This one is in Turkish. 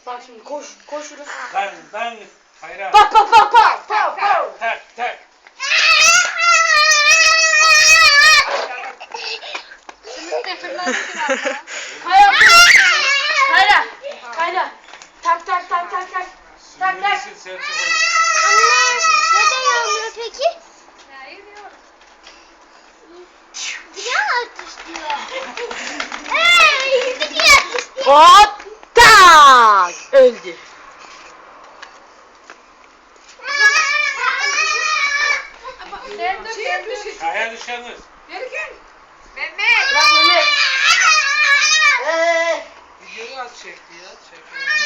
Bak şimdi koşuruz. Ben hayran. Bak. Tak. Kayra. Tak. Sürmelisin Selçuk Hoca. Anne neden yağmıyor peki? Güzel atış diyor. Yüzü diye atış diyor. Hop tak. Öldü. Kaya düşeniz. Bırak Mehmet. Videoyu az çekti ya. Çekiyor.